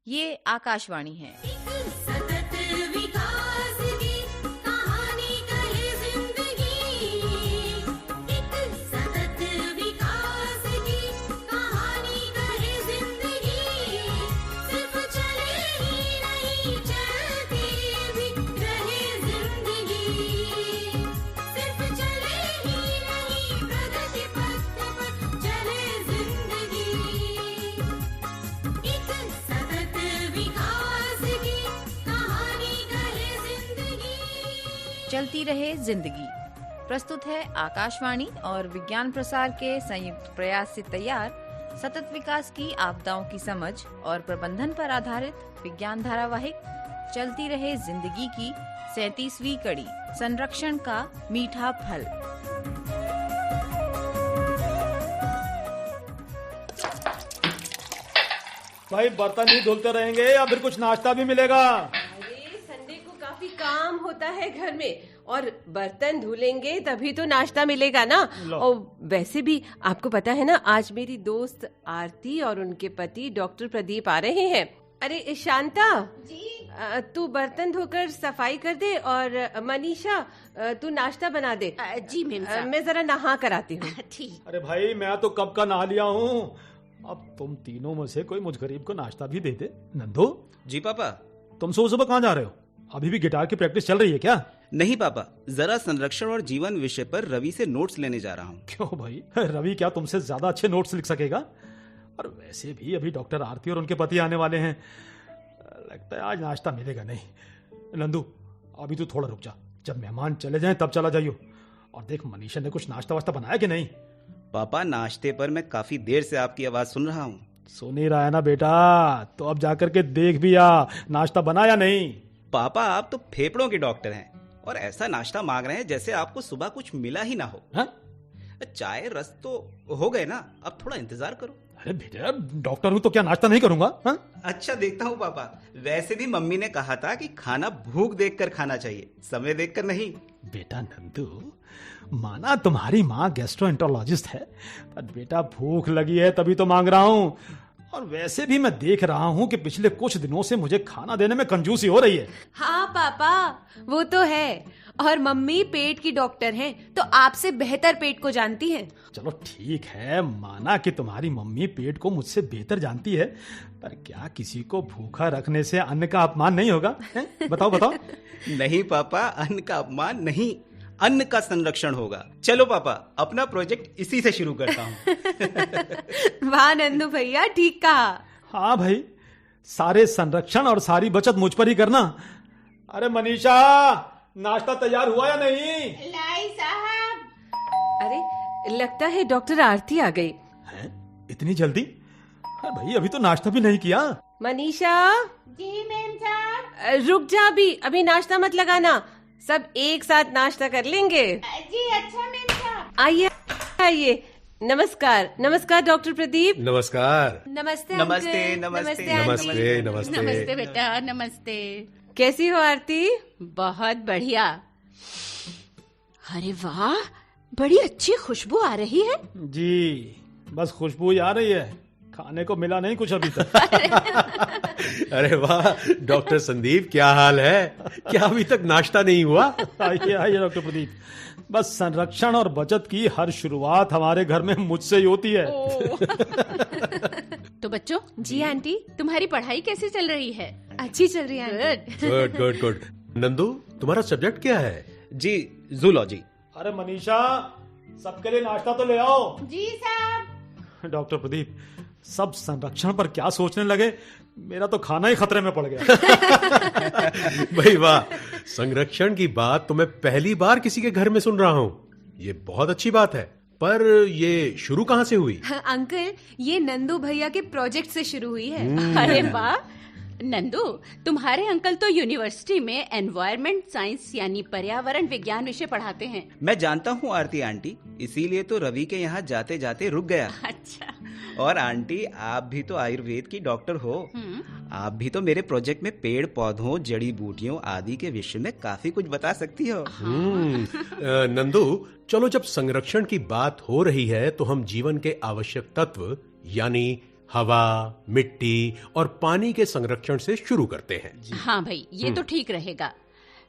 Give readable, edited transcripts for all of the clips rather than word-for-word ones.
ये आकाशवाणी है। सतत विकास की कहानी कहे जिंदगी, एक सतत विकास की कहानी कहे जिंदगी, सिर्फ चले ही नहीं चलती भी रहे जिंदगी, सिर्फ चले ही नहीं प्रगति पथ पर चले जिंदगी, एक सतत विकास की कहानी कहे जिंदगी। चलती रहे जिंदगी प्रस्तुत है आकाशवाणी और विज्ञान प्रसार के संयुक्त प्रयास से तैयार सतत विकास की आपदाओं की समझ और प्रबंधन पर आधारित विज्ञान धारावाहिक चलती रहे जिंदगी की 37वीं कड़ी, संरक्षण का मीठा फल। भाई बर्तन ही धुलते रहेंगे या फिर कुछ नाश्ता भी मिलेगा? अरे संडे को काफी काम होता है घर में, और बर्तन धुलेंगे तभी तो नाश्ता मिलेगा ना। लो। और वैसे भी आपको पता है ना, आज मेरी दोस्त आरती और उनके पति डॉक्टर प्रदीप आ रहे हैं। अरे शांता जी, तू बर्तन धोकर सफाई कर दे, और मनीषा तू नाश्ता बना दे। जी मेम साहब। मैं जरा नहा कर आती हूँ। ठीक। अरे भाई मैं तो कब का नहा लिया हूँ। अब तुम तीनों में से कोई मुझ गरीब को नाश्ता भी दे दे। नंदू, जी पापा। तुम सुबह सुबह कहाँ जा रहे हो? अभी भी गिटार की प्रैक्टिस चल रही है क्या? नहीं पापा, जरा संरक्षण और जीवन विषय पर रवि से नोट्स लेने जा रहा हूँ। क्यों भाई, रवि क्या तुमसे ज्यादा अच्छे नोट्स लिख सकेगा? और वैसे भी अभी डॉक्टर आरती और उनके पति आने वाले हैं, लगता है आज नाश्ता मिलेगा नहीं। नंदू, अभी तू थोड़ा रुक जा, जब मेहमान चले जाएं तब चला जाइयो। और देख, मनीषा ने कुछ नाश्ता वास्ता बनाया कि नहीं? पापा, नाश्ते पर मैं काफी देर से आपकी आवाज सुन रहा हूँ। सुन ही रहा है ना बेटा, तो अब जाकर के देख भी आ नाश्ता बना या नहीं। पापा, आप तो फेफड़ों के डॉक्टर हैं और ऐसा नाश्ता मांग रहे हैं जैसे आपको सुबह कुछ मिला ही ना हो। हाँ? चाय रस तो हो गए ना, अब थोड़ा इंतजार करो। अरे बेटा, डॉक्टर हूं तो क्या नाश्ता नहीं करूंगा? हाँ? अच्छा, देखता हूँ पापा। वैसे भी मम्मी ने कहा था कि खाना भूख देखकर खाना चाहिए, समय देखकर नहीं। बेटा नंदू, माना तुम्हारी माँ गैस्ट्रोएंटरोलॉजिस्ट है, पर बेटा भूख लगी है तभी तो मांग रहा हूँ। और वैसे भी मैं देख रहा हूँ कि पिछले कुछ दिनों से मुझे खाना देने में कंजूसी हो रही है। हाँ पापा, वो तो है, और मम्मी पेट की डॉक्टर हैं, तो आपसे बेहतर पेट को जानती हैं। चलो ठीक है, माना कि तुम्हारी मम्मी पेट को मुझसे बेहतर जानती है, पर क्या किसी को भूखा रखने से अन्न का अपमान नहीं होगा? हैं? बताओ बताओ। नहीं पापा, अन्न का अपमान नहीं, अन्न का होगा। चलो पापा, अपना प्रोजेक्ट इसी से शुरू करता हूँ। वाह नंदू भैया, ठीक कहा। हाँ भाई, सारे संरक्षण और सारी बचत मुझ पर ही करना। अरे मनीषा, नाश्ता तैयार हुआ या नहीं? लाई साहब। अरे लगता है डॉक्टर आरती आ गई। हैं? इतनी जल्दी? अरे भाई, अभी तो नाश्ता भी नहीं किया। मनीषा, जी मेम साहब। रुक जा, अभी नाश्ता मत लगाना, सब एक साथ नाश्ता कर लेंगे। जी अच्छा मेम साहब। आइए आइए। नमस्कार नमस्कार डॉक्टर प्रदीप। नमस्कार। नमस्ते नमस्ते, अंकल। नमस्ते, आंटी। नमस्ते नमस्ते। नमस्ते बेटा, नमस्ते। कैसी हो आरती? बहुत बढ़िया। अरे वाह, बड़ी अच्छी खुशबू आ रही है। जी, बस खुशबू ही आ रही है, खाने को मिला नहीं कुछ अभी तक। अरे वाह डॉक्टर संदीप, क्या हाल है? क्या अभी तक नाश्ता नहीं हुआ? आइए आइए डॉक्टर प्रदीप, बस संरक्षण और बचत की हर शुरुआत हमारे घर में मुझसे ही होती है। तो बच्चों, जी आंटी, तुम्हारी पढ़ाई कैसी चल रही है? अच्छी चल रही है aunty. Good. Good good good. Nandu, तुम्हारा सब्जेक्ट क्या है? जी, जूलॉजी। अरे मनीषा, सबके लिए नाश्ता तो ले आओ। जी साहब। डॉक्टर प्रदीप, सब संरक्षण पर क्या सोचने लगे, मेरा तो खाना ही खतरे में पड़ गया। भाई वाह, संरक्षण की बात तो मैं पहली बार किसी के घर में सुन रहा हूँ। ये बहुत अच्छी बात है, पर ये शुरू कहाँ से हुई? अंकल, ये नंदू भैया के प्रोजेक्ट से शुरू हुई है। अरे वाह नंदू, तुम्हारे अंकल तो यूनिवर्सिटी में एनवायरमेंट साइंस यानी पर्यावरण विज्ञान विषय पढ़ाते हैं। मैं जानता हूँ आरती आंटी, इसीलिए तो रवि के यहाँ जाते जाते रुक गया। अच्छा। और आंटी, आप भी तो आयुर्वेद की डॉक्टर हो, आप भी तो मेरे प्रोजेक्ट में पेड़ पौधों, जड़ी बूटियों आदि के विषय में काफी कुछ बता सकती हो। नंदू, चलो जब संरक्षण की बात हो रही है तो हम जीवन के आवश्यक तत्व यानी हवा, मिट्टी और पानी के संरक्षण से शुरू करते हैं। हाँ भाई, ये तो ठीक रहेगा।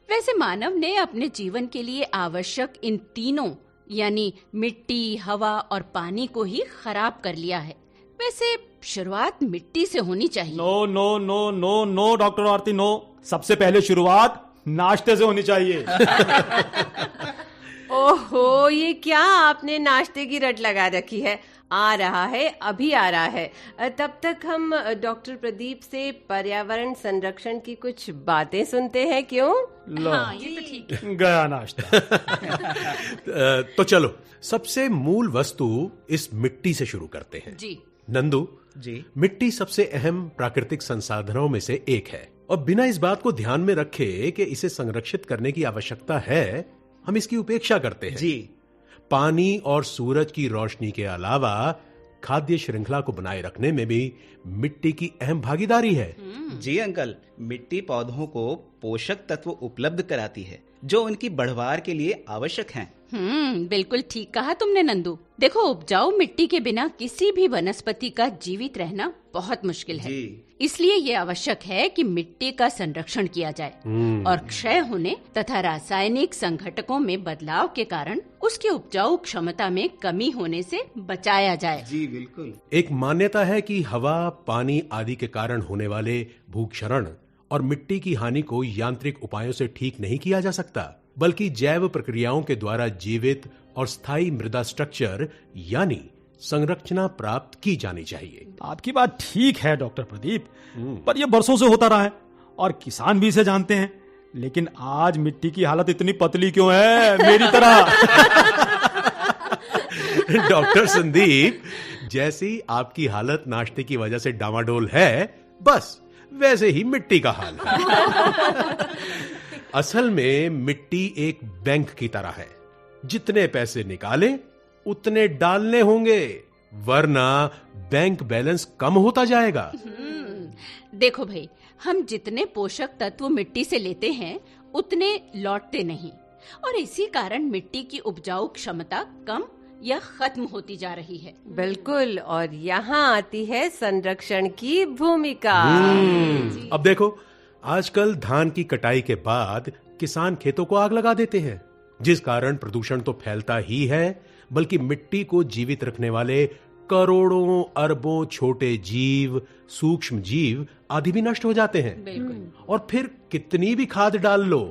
वैसे मानव ने अपने जीवन के लिए आवश्यक इन तीनों यानी मिट्टी, हवा और पानी को ही खराब कर लिया है। वैसे शुरुआत मिट्टी से होनी चाहिए। No no no no no doctor Aarti, no. सबसे पहले शुरुआत नाश्ते से होनी चाहिए। ओहो, ये क्या आपने नाश्ते की रट लगा रखी है? आ रहा है, अभी आ रहा है। तब तक हम डॉक्टर प्रदीप से पर्यावरण संरक्षण की कुछ बातें सुनते हैं, क्यों? हाँ, ये तो ठीक है। गया नाश्ता। तो चलो, सबसे मूल वस्तु इस मिट्टी से शुरू करते हैं। जी नंदू जी। मिट्टी सबसे अहम प्राकृतिक संसाधनों में से एक है और बिना इस बात को ध्यान में रखे कि इसे संरक्षित करने की आवश्यकता है, हम इसकी उपेक्षा करते हैं। जी। पानी और सूरज की रोशनी के अलावा खाद्य श्रृंखला को बनाए रखने में भी मिट्टी की अहम भागीदारी है। जी अंकल, मिट्टी पौधों को पोषक तत्व उपलब्ध कराती है जो उनकी बढ़वार के लिए आवश्यक हैं। बिल्कुल ठीक कहा तुमने नंदू। देखो, उपजाऊ मिट्टी के बिना किसी भी वनस्पति का जीवित रहना बहुत मुश्किल है। इसलिए ये आवश्यक है कि मिट्टी का संरक्षण किया जाए और क्षय होने तथा रासायनिक संघटकों में बदलाव के कारण उसकी उपजाऊ क्षमता में कमी होने से बचाया जाए। जी बिल्कुल। एक मान्यता है कि हवा, पानी आदि के कारण होने वाले भूक्षरण और मिट्टी की हानि को यांत्रिक उपायों से ठीक नहीं किया जा सकता, बल्कि जैव प्रक्रियाओं के द्वारा जीवित और स्थायी मृदा स्ट्रक्चर यानी संरचना प्राप्त की जानी चाहिए। आपकी बात ठीक है डॉक्टर प्रदीप, पर यह बरसों से होता रहा है और किसान भी इसे जानते हैं। लेकिन आज मिट्टी की हालत इतनी पतली क्यों है, मेरी तरह? डॉक्टर संदीप, जैसी आपकी हालत नाश्ते की वजह से डामाडोल है, बस वैसे ही मिट्टी का हाल है। असल में मिट्टी एक बैंक की तरह है, जितने पैसे निकाले उतने डालने होंगे, वरना बैंक बैलेंस कम होता जाएगा। देखो भाई, हम जितने पोषक तत्व मिट्टी से लेते हैं उतने लौटते नहीं और इसी कारण मिट्टी की उपजाऊ क्षमता कम या खत्म होती जा रही है। बिल्कुल, और यहाँ आती है संरक्षण की भूमिका। अब देखो, आजकल धान की कटाई के बाद किसान खेतों को आग लगा देते हैं, जिस कारण प्रदूषण तो फैलता ही है, बल्कि मिट्टी को जीवित रखने वाले करोड़ों अरबों छोटे जीव, सूक्ष्म जीव आदि भी नष्ट हो जाते हैं। और फिर कितनी भी खाद डाल लो,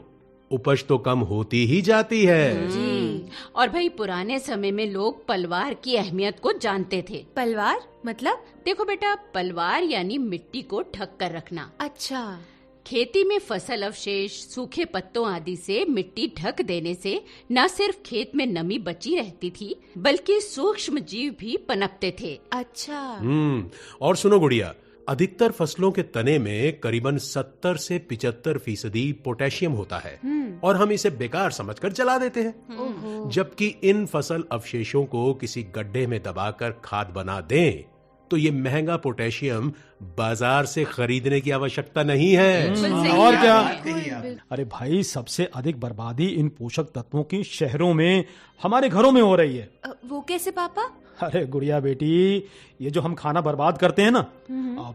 उपज तो कम होती ही जाती है। जी। और भाई, पुराने समय में लोग पलवार की अहमियत को जानते थे। पलवार मतलब? देखो बेटा, पलवार यानी मिट्टी को ढक कर रखना। अच्छा। खेती में फसल अवशेष, सूखे पत्तों आदि से मिट्टी ढक देने से न सिर्फ खेत में नमी बची रहती थी, बल्कि सूक्ष्म जीव भी पनपते थे। अच्छा। और सुनो गुड़िया, अधिकतर फसलों के तने में करीबन 70 से 75% पोटेशियम होता है और हम इसे बेकार समझकर जला देते हैं। जबकि इन फसल अवशेषों को किसी गड्ढे में दबाकर खाद बना दें तो ये महंगा पोटेशियम बाजार से खरीदने की आवश्यकता नहीं है। और क्या? अरे भाई, सबसे अधिक बर्बादी इन पोषक तत्वों की शहरों में, हमारे घरों में हो रही है। वो कैसे पापा? अरे गुड़िया बेटी, ये जो हम खाना बर्बाद करते हैं ना,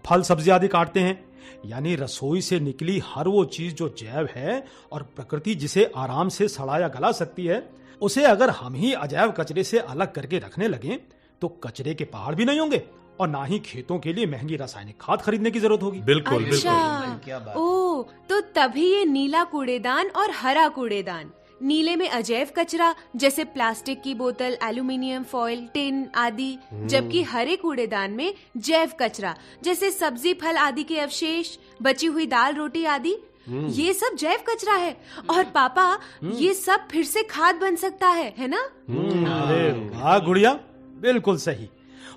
फल सब्जी आदि काटते हैं, यानी रसोई से निकली हर वो चीज जो जैव है और प्रकृति जिसे आराम से सड़ा या गला सकती है, उसे अगर हम ही अजैव कचरे से अलग करके रखने लगे तो कचरे के पहाड़ भी नहीं होंगे और ना ही खेतों के लिए महंगी रासायनिक खाद खरीदने की जरूरत होगी। बिल्कुल अच्छा। बिल्कुल। ओ, तो तभी ये नीला कूड़ेदान और हरा कूड़ेदान। नीले में अजैव कचरा जैसे प्लास्टिक की बोतल, एल्युमिनियम फॉइल, टिन आदि, जबकि हरे कूड़ेदान में जैव कचरा जैसे सब्जी, फल आदि के अवशेष, बची हुई दाल, रोटी आदि, ये सब जैव कचरा है। और पापा, ये सब फिर से खाद बन सकता है ना? अरे वाह गुड़िया, बिल्कुल सही।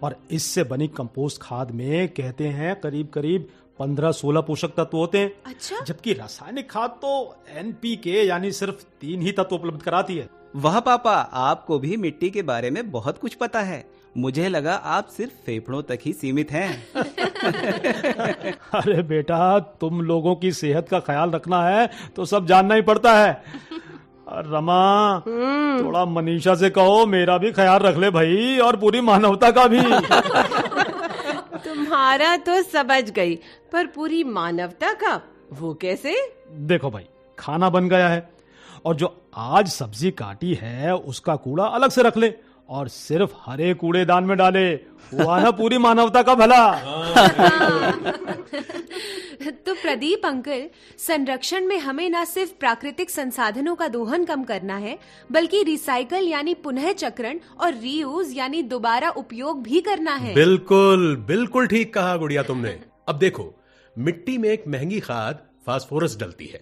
और इससे बनी कंपोस्ट खाद में कहते हैं करीब करीब 15-16 पोषक तत्व होते हैं। अच्छा। जबकि रासायनिक खाद तो NPK यानी सिर्फ 3 ही तत्व उपलब्ध कराती है। वाह पापा, आपको भी मिट्टी के बारे में बहुत कुछ पता है। मुझे लगा आप सिर्फ फेफड़ों तक ही सीमित हैं। अरे बेटा, तुम लोगों की सेहत का ख्याल रखना है तो सब जानना ही पड़ता है। रमा, थोड़ा मनीषा से कहो मेरा भी ख्याल रख ले भाई, और पूरी मानवता का भी। तुम्हारा तो समझ गई, पर पूरी मानवता का वो कैसे? देखो भाई, खाना बन गया है और जो आज सब्जी काटी है उसका कूड़ा अलग से रख ले और सिर्फ हरे कूड़ेदान में डाले। हुआ ना पूरी मानवता का भला। तो प्रदीप अंकल, संरक्षण में हमें न सिर्फ प्राकृतिक संसाधनों का दोहन कम करना है, बल्कि रिसाइकल यानी पुनः चक्रण और रीयूज यानी दोबारा उपयोग भी करना है। बिल्कुल बिल्कुल ठीक कहा गुड़िया तुमने। अब देखो, मिट्टी में एक महंगी खाद फास्फोरस डलती है।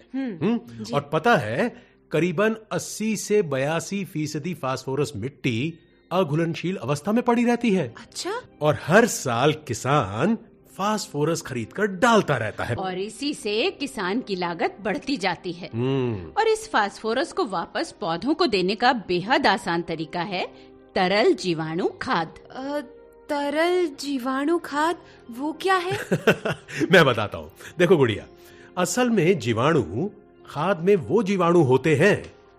और पता है, करीबन 80 से 82% फास्फोरस मिट्टी अघुलनशील अवस्था में पड़ी रहती है। अच्छा। और हर साल किसान फास्फोरस खरीद कर डालता रहता है और इसी से किसान की लागत बढ़ती जाती है। और इस फास्फोरस को वापस पौधों को देने का बेहद आसान तरीका है तरल जीवाणु खाद। तरल जीवाणु खाद वो क्या है? मैं बताता हूँ। देखो गुड़िया, असल में जीवाणु खाद में वो जीवाणु होते हैं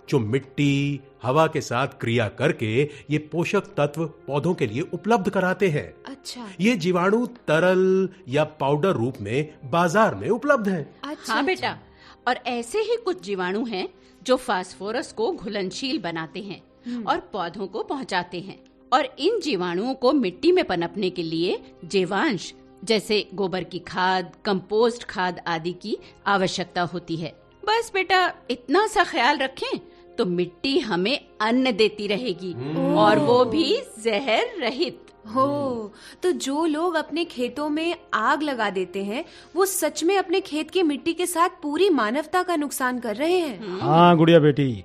जो मिट्टी, हवा के साथ क्रिया करके ये पोषक तत्व पौधों के लिए उपलब्ध कराते हैं। अच्छा। ये जीवाणु तरल या पाउडर रूप में बाजार में उपलब्ध हैं। अच्छा, हाँ बेटा, और ऐसे ही कुछ जीवाणु हैं जो फास्फोरस को घुलनशील बनाते हैं और पौधों को पहुंचाते हैं। और इन जीवाणुओं को मिट्टी में पनपने के लिए जीवांश जैसे गोबर की खाद, कंपोस्ट खाद आदि की आवश्यकता होती है। बस बेटा, इतना सा ख्याल रखें तो मिट्टी हमें अन्न देती रहेगी, और वो भी जहर रहित। हो, तो जो लोग अपने खेतों में आग लगा देते हैं, वो सच में अपने खेत की मिट्टी के साथ पूरी मानवता का नुकसान कर रहे हैं। हाँ गुड़िया बेटी,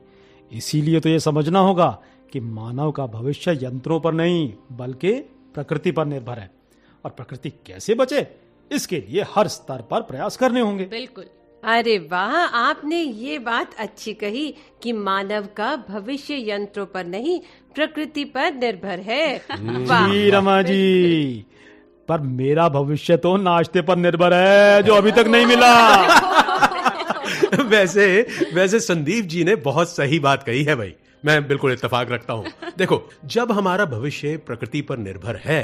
इसीलिए तो ये समझना होगा कि मानव का भविष्य यंत्रों पर नहीं बल्कि प्रकृति पर निर्भर है। और प्रकृति कैसे बचे, इसके लिए हर स्तर पर प्रयास करने होंगे। बिल्कुल। अरे वाह, आपने ये बात अच्छी कही कि मानव का भविष्य यंत्रों पर नहीं प्रकृति पर निर्भर है। जी रमा जी, पर मेरा भविष्य तो नाश्ते पर निर्भर है जो अभी तक नहीं मिला। वैसे संदीप जी ने बहुत सही बात कही है भाई, मैं बिल्कुल इत्तेफाक रखता हूँ। देखो, जब हमारा भविष्य प्रकृति पर निर्भर है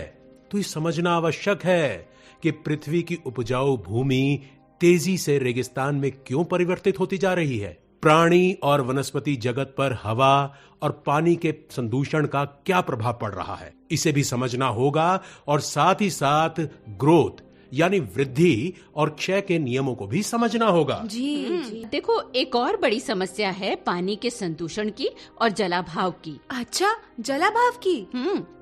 तो ये समझना आवश्यक है कि पृथ्वी की उपजाऊ भूमि तेजी से रेगिस्तान में क्यों परिवर्तित होती जा रही है। प्राणी और वनस्पति जगत पर हवा और पानी के संदूषण का क्या प्रभाव पड़ रहा है, इसे भी समझना होगा। और साथ ही साथ ग्रोथ यानी वृद्धि और क्षय के नियमों को भी समझना होगा। जी। देखो, एक और बड़ी समस्या है पानी के संदूषण की और जलाभाव की। अच्छा, जलाभाव की?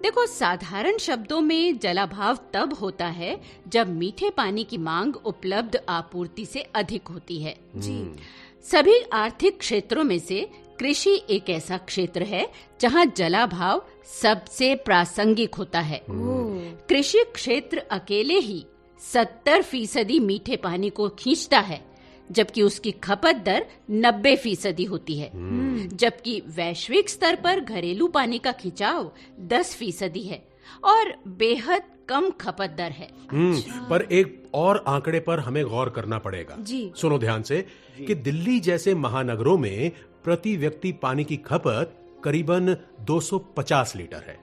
देखो, साधारण शब्दों में जलाभाव तब होता है जब मीठे पानी की मांग उपलब्ध आपूर्ति से अधिक होती है। जी। सभी आर्थिक क्षेत्रों में से कृषि एक ऐसा क्षेत्र है जहां जलाभाव सबसे प्रासंगिक होता है। कृषि क्षेत्र अकेले ही 70% मीठे पानी को खींचता है, जबकि उसकी खपत दर 90% होती है। जबकि वैश्विक स्तर पर घरेलू पानी का खिंचाव 10% है और बेहद कम खपत दर है। पर एक और आंकड़े पर हमें गौर करना पड़ेगा। जी। सुनो ध्यान से कि दिल्ली जैसे महानगरों में प्रति व्यक्ति पानी की खपत करीबन 250 लीटर है,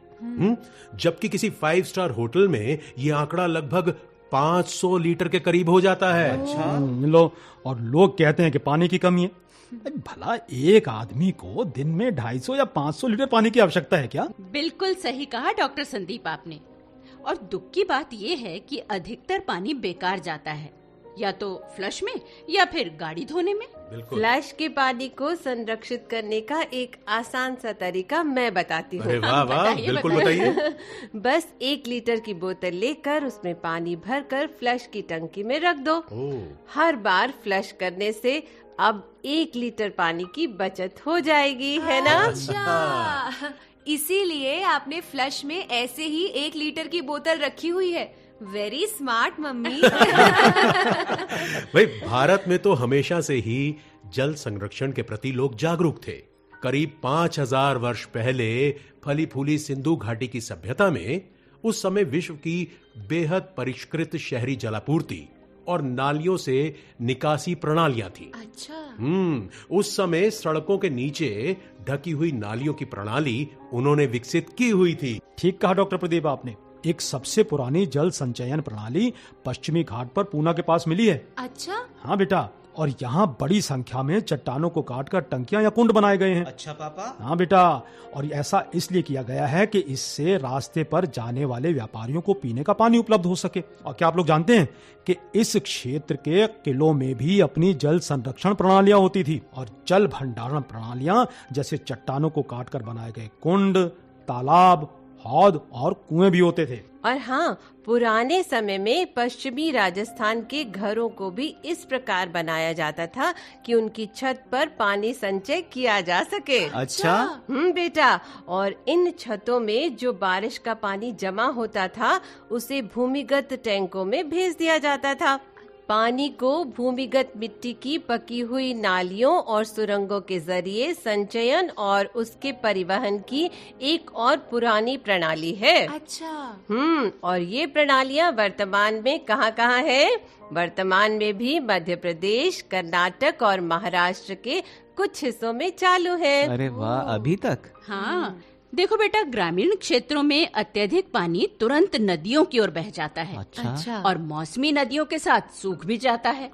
जबकि किसी 5 स्टार होटल में ये आंकड़ा लगभग 500 लीटर के करीब हो जाता है। अच्छा। लो, और लोग कहते हैं कि पानी की कमी है। भला एक आदमी को दिन में 250 या 500 लीटर पानी की आवश्यकता है क्या? बिल्कुल सही कहा डॉक्टर संदीप आपने। और दुख की बात यह है कि अधिकतर पानी बेकार जाता है, या तो फ्लश में या फिर गाड़ी धोने में। फ्लश के पानी को संरक्षित करने का एक आसान सा तरीका मैं बताती हूँ। अरे वाह वाह, बिल्कुल बताइए। बस 1 लीटर की बोतल लेकर उसमें पानी भरकर फ्लश की टंकी में रख दो। हर बार फ्लश करने से अब 1 लीटर पानी की बचत हो जाएगी, है ना? अच्छा, इसीलिए आपने फ्लश में ऐसे ही 1 लीटर की बोतल रखी हुई है। Very smart mummy. भाई, भारत में तो हमेशा से ही जल संरक्षण के प्रति लोग जागरूक थे। करीब 5000 वर्ष पहले फली फूली सिंधु घाटी की सभ्यता में उस समय विश्व की बेहद परिष्कृत शहरी जलापूर्ति और नालियों से निकासी प्रणालियां थी। अच्छा। उस समय सड़कों के नीचे ढकी हुई नालियों की प्रणाली उन्होंने विकसित की हुई थी। ठीक कहा डॉक्टर प्रदीप आपने। एक सबसे पुरानी जल संचयन प्रणाली पश्चिमी घाट पर पूना के पास मिली है। अच्छा। हाँ बेटा, और यहाँ बड़ी संख्या में चट्टानों को काटकर टंकियां या कुंड बनाए गए हैं। अच्छा पापा। हाँ बेटा, और ऐसा इसलिए किया गया है कि इससे रास्ते पर जाने वाले व्यापारियों को पीने का पानी उपलब्ध हो सके। और क्या आप लोग जानते हैं कि इस क्षेत्र के किलों में भी अपनी जल संरक्षण प्रणालियां होती थी, और जल भंडारण प्रणालियां जैसे चट्टानों को काटकर बनाए गए कुंड, तालाब, हौद और कुएं भी होते थे। और हाँ, पुराने समय में पश्चिमी राजस्थान के घरों को भी इस प्रकार बनाया जाता था कि उनकी छत पर पानी संचय किया जा सके। अच्छा। बेटा, और इन छतों में जो बारिश का पानी जमा होता था उसे भूमिगत टैंकों में भेज दिया जाता था। पानी को भूमिगत मिट्टी की पकी हुई नालियों और सुरंगों के जरिए संचयन और उसके परिवहन की एक और पुरानी प्रणाली है। अच्छा। और ये प्रणालियां वर्तमान में कहाँ है? वर्तमान में भी मध्य प्रदेश, कर्नाटक और महाराष्ट्र के कुछ हिस्सों में चालू है। अरे वाह, अभी तक? हाँ, देखो बेटा, ग्रामीण क्षेत्रों में अत्यधिक पानी तुरंत नदियों की ओर बह जाता है। अच्छा। और मौसमी नदियों के साथ सूख भी जाता है।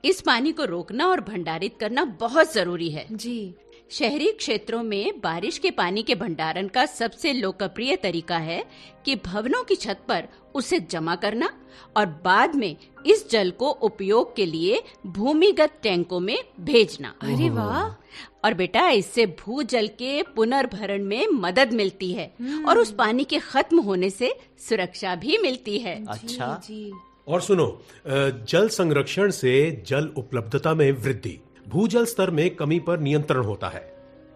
इस पानी को रोकना और भंडारित करना बहुत जरूरी है। जी। शहरी क्षेत्रों में बारिश के पानी के भंडारण का सबसे लोकप्रिय तरीका है कि भवनों की छत पर उसे जमा करना और बाद में इस जल को उपयोग के लिए भूमिगत टैंकों में भेजना। अरे वाह। और बेटा, इससे भूजल के पुनर्भरण में मदद मिलती है और उस पानी के खत्म होने से सुरक्षा भी मिलती है। अच्छा। जी। और सुनो, जल संरक्षण से जल उपलब्धता में वृद्धि, भूजल स्तर में कमी पर नियंत्रण होता है।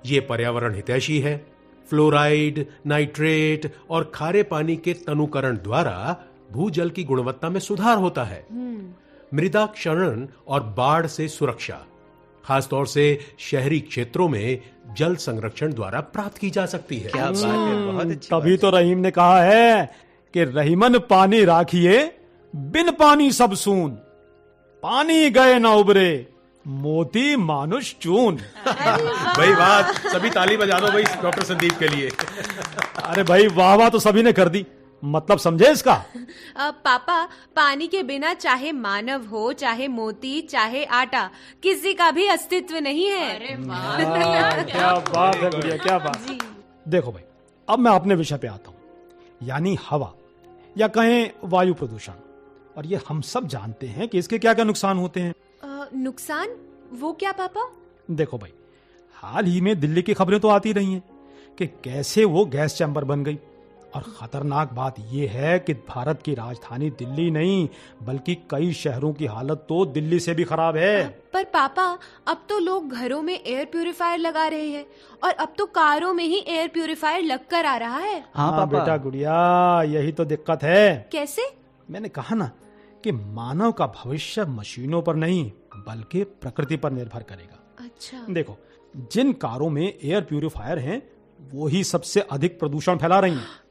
ये पर्यावरण हितैषी है। फ्लोराइड, नाइट्रेट और खारे पानी के तनुकरण द्वारा भूजल की गुणवत्ता में सुधार होता है। मृदा क्षरण और बाढ़ से सुरक्षा खासतौर से शहरी क्षेत्रों में जल संरक्षण द्वारा प्राप्त की जा सकती है। क्या बात है, बहुत अच्छी तभी बात तो रहीम ने कहा है कि रहीमन पानी राखिए, बिन पानी सब सून, पानी गए ना उबरे, मोती मानुष चून। भाई बात, सभी ताली बजा दो भाई डॉक्टर संदीप के लिए। अरे भाई वाह वाह तो सभी ने कर दी, मतलब समझे इसका? पापा, पानी के बिना चाहे मानव हो, चाहे मोती, चाहे आटा, किसी का भी अस्तित्व नहीं है। अरे क्या बात है गुड़िया, क्या बात। देखो भाई, अब मैं अपने विषय पे आता हूँ, यानी हवा या कहें वायु प्रदूषण। और ये हम सब जानते हैं कि इसके क्या क्या नुकसान होते हैं। नुकसान? वो क्या पापा? देखो भाई, हाल ही में दिल्ली की खबरें तो आती रही हैं कि कैसे वो गैस चैम्बर बन गई। और खतरनाक बात यह है कि भारत की राजधानी दिल्ली नहीं, बल्कि कई शहरों की हालत तो दिल्ली से भी खराब है। पर पापा, अब तो लोग घरों में एयर प्यूरिफायर लगा रहे हैं और अब तो कारों में ही एयर प्यूरिफायर लगकर आ रहा है। हाँ पापा। बेटा गुड़िया, यही तो दिक्कत है। कैसे? मैंने कहा ना कि मानव का भविष्य मशीनों पर नहीं बल्कि प्रकृति पर निर्भर करेगा। अच्छा। देखो, जिन कारों में एयर प्यूरिफायर हैं, वो ही सबसे अधिक प्रदूषण फैला रही हैं।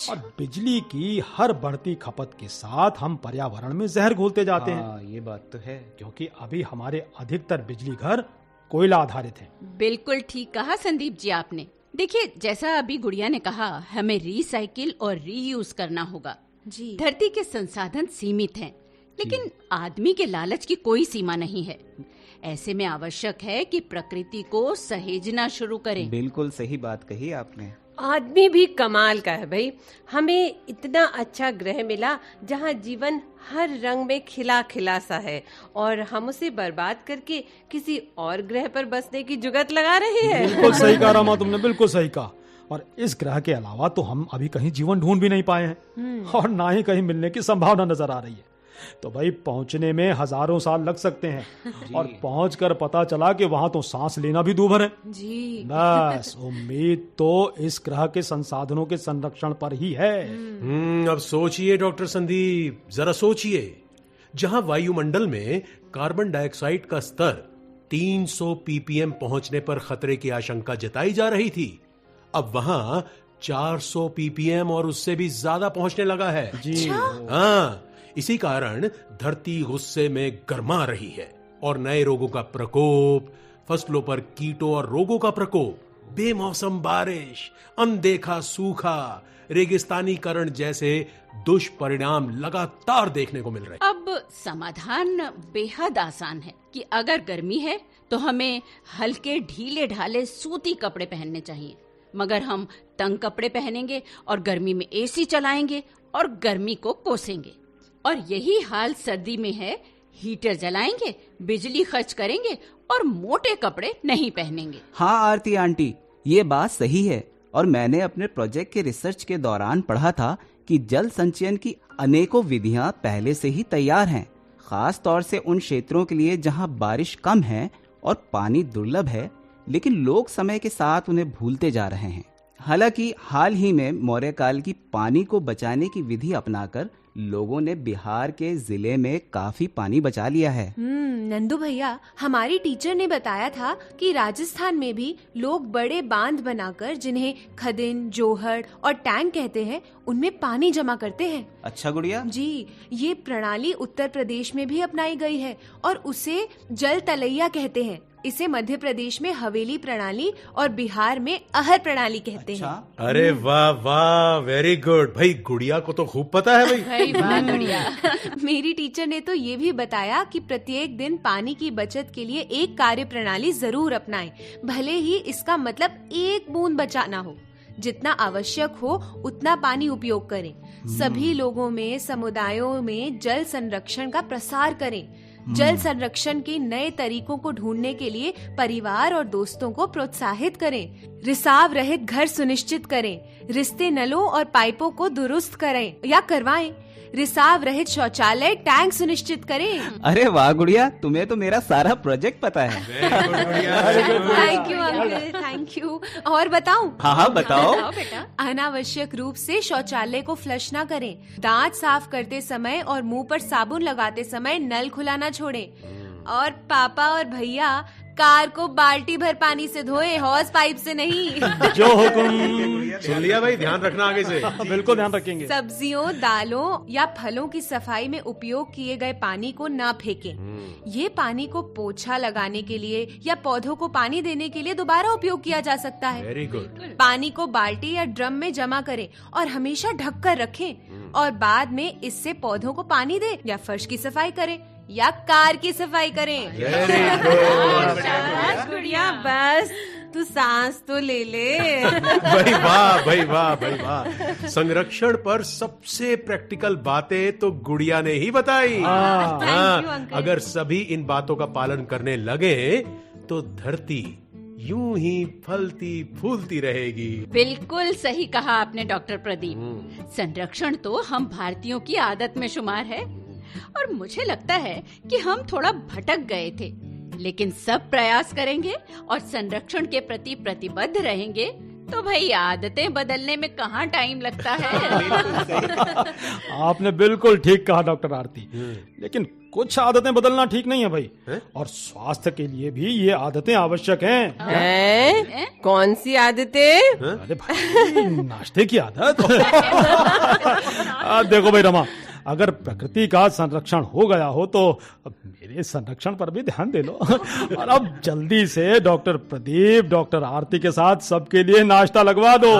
और बिजली की हर बढ़ती खपत के साथ हम पर्यावरण में जहर घोलते जाते हैं। ये बात तो है, क्योंकि अभी हमारे अधिकतर बिजली घर कोयला आधारित हैं। बिल्कुल ठीक कहा संदीप जी आपने। देखिए, जैसा अभी गुड़िया ने कहा, हमें रिसाइकिल और रीयूज करना होगा। जी। धरती के संसाधन सीमित हैं, लेकिन आदमी के लालच की कोई सीमा नहीं है। ऐसे में आवश्यक है कि प्रकृति को सहेजना शुरू करें। बिल्कुल सही बात कही आपने। आदमी भी कमाल का है भाई। हमें इतना अच्छा ग्रह मिला जहाँ जीवन हर रंग में खिला खिला सा है, और हम उसे बर्बाद करके किसी और ग्रह पर बसने की जुगत लगा रहे हैं। बिल्कुल सही कहा रमा, तुमने बिल्कुल सही कहा। और इस ग्रह के अलावा तो हम अभी कहीं जीवन ढूंढ भी नहीं पाए हैं, और ना ही कहीं मिलने की संभावना नजर आ रही है। तो भाई, पहुंचने में हजारों साल लग सकते हैं, और पहुंचकर पता चला कि वहां तो सांस लेना भी दूभर है। जी। बस उम्मीद तो इस ग्रह के संसाधनों के संरक्षण पर ही है। अब सोचिए डॉक्टर संदीप, जरा सोचिए, जहां वायुमंडल में कार्बन डाइऑक्साइड का स्तर 300 ppm पहुंचने पर खतरे की आशंका जताई जा रही थी, अब वहां 400 ppm और उससे भी ज्यादा पहुंचने लगा है। जी। हाँ, इसी कारण धरती गुस्से में गर्मा रही है, और नए रोगों का प्रकोप, फसलों पर कीटों और रोगों का प्रकोप बेमौसम बारिश, अनदेखा सूखा, रेगिस्तानीकरण जैसे दुष्परिणाम लगातार देखने को मिल रहे हैं। अब समाधान बेहद आसान है कि अगर गर्मी है तो हमें हल्के ढीले ढाले सूती कपड़े पहनने चाहिए, मगर हम तंग कपड़े पहनेंगे और गर्मी में एसी चलाएंगे और गर्मी को कोसेंगे। और यही हाल सर्दी में है, हीटर जलाएंगे, बिजली खर्च करेंगे और मोटे कपड़े नहीं पहनेंगे। हाँ आरती आंटी, ये बात सही है। और मैंने अपने प्रोजेक्ट के रिसर्च के दौरान पढ़ा था कि जल संचयन की अनेकों विधियां पहले से ही तैयार हैं, खास तौर से उन क्षेत्रों के लिए जहां बारिश कम है और पानी दुर्लभ है, लेकिन लोग समय के साथ उन्हें भूलते जा रहे हैं। हालांकि हाल ही में मौर्य काल की पानी को बचाने की विधि अपनाकर लोगों ने बिहार के जिले में काफी पानी बचा लिया है। नंदू भैया, हमारी टीचर ने बताया था कि राजस्थान में भी लोग बड़े बांध बनाकर, जिन्हें खदिन, जोहड़ और टैंक कहते हैं, उनमें पानी जमा करते हैं। अच्छा गुड़िया। जी, ये प्रणाली उत्तर प्रदेश में भी अपनाई गई है और उसे जल तलैया कहते हैं। इसे मध्य प्रदेश में हवेली प्रणाली और बिहार में अहर प्रणाली कहते हैं। अरे वाह वाह, वेरी गुड भाई, गुड़िया को तो खूब पता है भाई। वाह गुड़िया। मेरी टीचर ने तो ये भी बताया कि प्रत्येक दिन पानी की बचत के लिए एक कार्य प्रणाली जरूर अपनाएं, भले ही इसका मतलब एक बूंद बचाना हो। जितना आवश्यक हो उतना पानी उपयोग करें। सभी लोगों में, समुदायों में जल संरक्षण का प्रसार करें। जल संरक्षण के नए तरीकों को ढूंढने के लिए परिवार और दोस्तों को प्रोत्साहित करें। रिसाव रहित घर सुनिश्चित करें। रिश्ते, नलों और पाइपों को दुरुस्त करें या करवाएं। रिसाव रहित शौचालय, टैंक सुनिश्चित करें। अरे वाह गुड़िया, तुम्हें तो मेरा सारा प्रोजेक्ट पता है। Thank you uncle, thank you. और बताऊं? हाँ बताओ। बेटा। अनावश्यक रूप से शौचालय को फ्लश ना करें। दांत साफ करते समय और मुंह पर साबुन लगाते समय नल खुला ना छोड़ें। और पापा और भैया, कार को बाल्टी भर पानी से धोएं, हॉस पाइप से नहीं। जो हुकुम। सुन लिया भाई, ध्यान रखना आगे से। बिल्कुल ध्यान रखेंगे। सब्जियों, दालों या फलों की सफाई में उपयोग किए गए पानी को ना फेंकें। ये पानी को पोछा लगाने के लिए या पौधों को पानी देने के लिए दोबारा उपयोग किया जा सकता है। Very good. पानी को बाल्टी या ड्रम में जमा करें और हमेशा ढक कर रखें और बाद में इससे पौधों को पानी दें या फर्श की सफाई करें या कार की सफाई करें। गुड़िया, बस तू सांस तो ले ले। भाई वाह, भाई वाह, भाई वाह। संरक्षण पर सबसे प्रैक्टिकल बातें तो गुड़िया ने ही बताई। हाँ, अगर सभी इन बातों का पालन करने लगे तो धरती यूं ही फलती फूलती रहेगी। बिल्कुल सही कहा आपने डॉक्टर प्रदीप। संरक्षण तो हम भारतीयों की आदत में शुमार है और मुझे लगता है कि हम थोड़ा भटक गए थे, लेकिन सब प्रयास करेंगे और संरक्षण के प्रति प्रतिबद्ध रहेंगे तो भाई आदतें बदलने में कहाँ टाइम लगता है। आपने बिल्कुल ठीक कहा डॉक्टर आरती, लेकिन कुछ आदतें बदलना ठीक नहीं है भाई। और स्वास्थ्य के लिए भी ये आदतें आवश्यक हैं। कौन सी आदतें? अरे भाई, नाश्ते की आदत। देखो भाई रमा, अगर प्रकृति का संरक्षण हो गया हो तो मेरे संरक्षण पर भी ध्यान दे लो। और अब जल्दी से डॉक्टर प्रदीप, डॉक्टर आरती के साथ सबके लिए नाश्ता लगवा दो।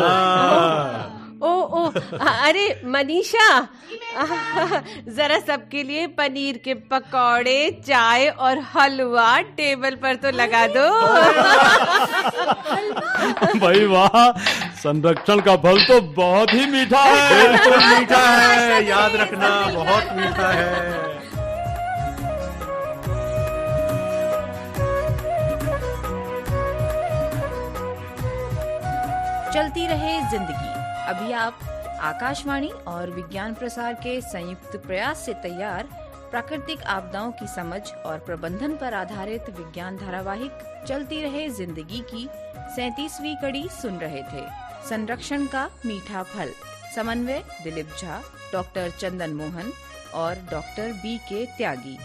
ओ, अरे मनीषा, जरा सबके लिए पनीर के पकौड़े, चाय और हलवा टेबल पर तो लगा दो। भाई वाह, संरक्षण का फल तो बहुत ही मीठा है। बिल्कुल मीठा है, याद रखना, बहुत मीठा है। चलती रहे जिंदगी। अभी आप आकाशवाणी और विज्ञान प्रसार के संयुक्त प्रयास से तैयार प्राकृतिक आपदाओं की समझ और प्रबंधन पर आधारित विज्ञान धारावाहिक चलती रहे जिंदगी की 37वीं कड़ी सुन रहे थे। संरक्षण का मीठा फल। समन्वय दिलीप झा, डॉक्टर चंदन मोहन और डॉक्टर BK त्यागी।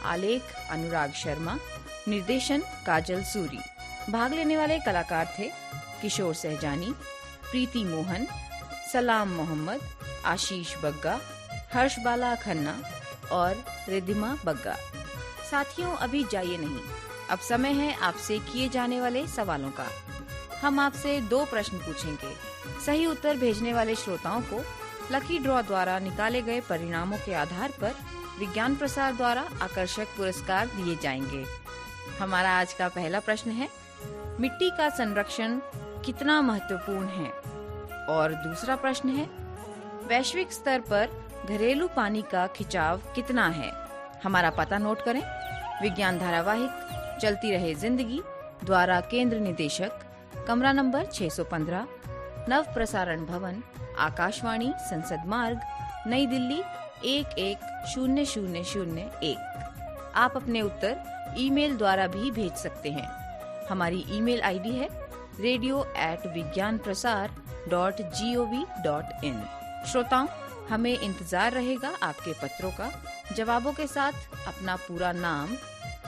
आलेख अनुराग शर्मा। निर्देशन काजल सूरी। भाग लेने वाले कलाकार थे किशोर सहजानी, प्रीति मोहन, सलाम मोहम्मद, आशीष बग्गा, हर्षबाला खन्ना और रिद्धिमा बग्गा। साथियों, अभी जाइए नहीं, अब समय है आपसे किए जाने वाले सवालों का। हम आपसे 2 प्रश्न पूछेंगे। सही उत्तर भेजने वाले श्रोताओं को लकी ड्रॉ द्वारा निकाले गए परिणामों के आधार पर विज्ञान प्रसार द्वारा आकर्षक पुरस्कार दिए जाएंगे। हमारा आज का पहला प्रश्न है, मिट्टी का संरक्षण कितना महत्वपूर्ण है? और दूसरा प्रश्न है, वैश्विक स्तर पर घरेलू पानी का खिंचाव कितना है? हमारा पता नोट करें। विज्ञान धारावाहिक चलती रहे जिंदगी द्वारा केंद्र निदेशक, कमरा नंबर 615, नव प्रसारण भवन, आकाशवाणी, संसद मार्ग, नई दिल्ली 110001। आप अपने उत्तर ईमेल द्वारा भी भेज सकते हैं। हमारी ईमेल आईडी है radio@vigyanprasar.gov.in। श्रोताओं, हमें इंतजार रहेगा आपके पत्रों का। जवाबों के साथ अपना पूरा नाम,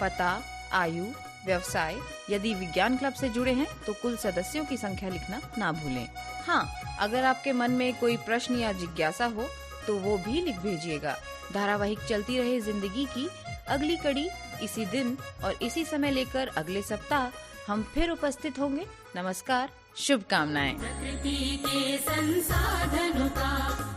पता, आयु, व्यवसाय, यदि विज्ञान क्लब से जुड़े हैं तो कुल सदस्यों की संख्या लिखना ना भूलें। हाँ, अगर आपके मन में कोई प्रश्न या जिज्ञासा हो तो वो भी लिख भेजिएगा। धारावाहिक चलती रहे जिंदगी की अगली कड़ी इसी दिन और इसी समय लेकर अगले सप्ताह हम फिर उपस्थित होंगे। नमस्कार, शुभकामनाएं। प्रकृति के संसाधनों का